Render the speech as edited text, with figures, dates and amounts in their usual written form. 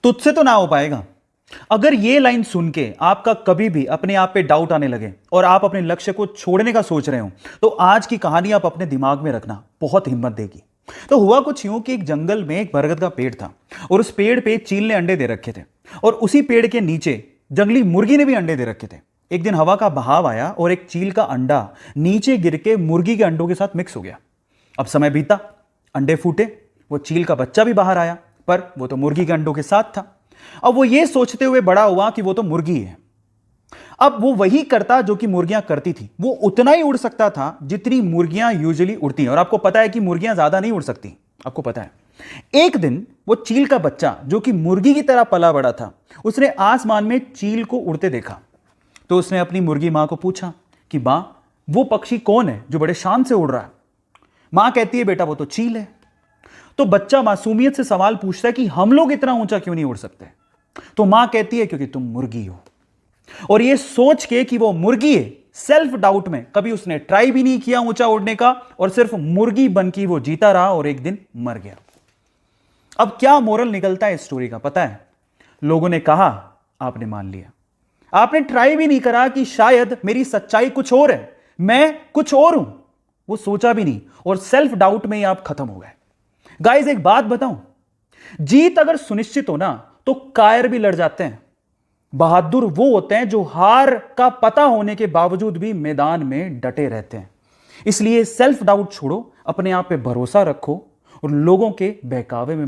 तुझसे तो ना हो पाएगा। अगर ये लाइन सुन के आपका कभी भी अपने आप पे डाउट आने लगे और आप अपने लक्ष्य को छोड़ने का सोच रहे हो, तो आज की कहानी आप अपने दिमाग में रखना, बहुत हिम्मत देगी। तो हुआ कुछ यूं कि एक जंगल में एक बरगद का पेड़ था और उस पेड़ पे चील ने अंडे दे रखे थे और उसी पेड़ के नीचे जंगली मुर्गी ने भी अंडे दे रखे थे। एक दिन हवा का बहाव आया और एक चील का अंडा नीचे गिर के मुर्गी के अंडों के साथ मिक्स हो गया। अब समय बीता, अंडे फूटे, वो चील का बच्चा भी बाहर आया, पर वो तो मुर्गी के अंडों के साथ था। अब वो ये सोचते हुए बड़ा हुआ कि वो तो मुर्गी है। अब वो वही करता जो कि मुर्गियां करती थी। वो उतना ही उड़ सकता था जितनी मुर्गियां यूजुअली उड़ती हैं, और आपको पता है कि मुर्गियां ज्यादा नहीं उड़ सकती, आपको पता है। एक दिन वो चील का बच्चा जो कि मुर्गी की तरह पला बड़ा था, उसने आसमान में चील को उड़ते देखा। तो उसने अपनी मुर्गी मां को पूछा कि मां, वो पक्षी कौन है जो बड़े शान से उड़ रहा है? मां कहती है, बेटा वो तो चील है। तो बच्चा मासूमियत से सवाल पूछता है कि हम लोग इतना ऊंचा क्यों नहीं उड़ सकते? तो मां कहती है, क्योंकि तुम मुर्गी हो। और ये सोच के कि वो मुर्गी है, सेल्फ डाउट में कभी उसने ट्राई भी नहीं किया ऊंचा उड़ने का, और सिर्फ मुर्गी बन के वो जीता रहा और एक दिन मर गया। अब क्या मोरल निकलता है इस स्टोरी का पता है? लोगों ने कहा, आपने मान लिया। आपने ट्राई भी नहीं करा कि शायद मेरी सच्चाई कुछ और है, मैं कुछ और हूं, वो सोचा भी नहीं, और सेल्फ डाउट में ही आप खत्म हो गए। गाइस, एक बात बताऊं, जीत अगर सुनिश्चित हो ना तो कायर भी लड़ जाते हैं। बहादुर वो होते हैं जो हार का पता होने के बावजूद भी मैदान में डटे रहते हैं। इसलिए सेल्फ डाउट छोड़ो, अपने आप पे भरोसा रखो और लोगों के बहकावे में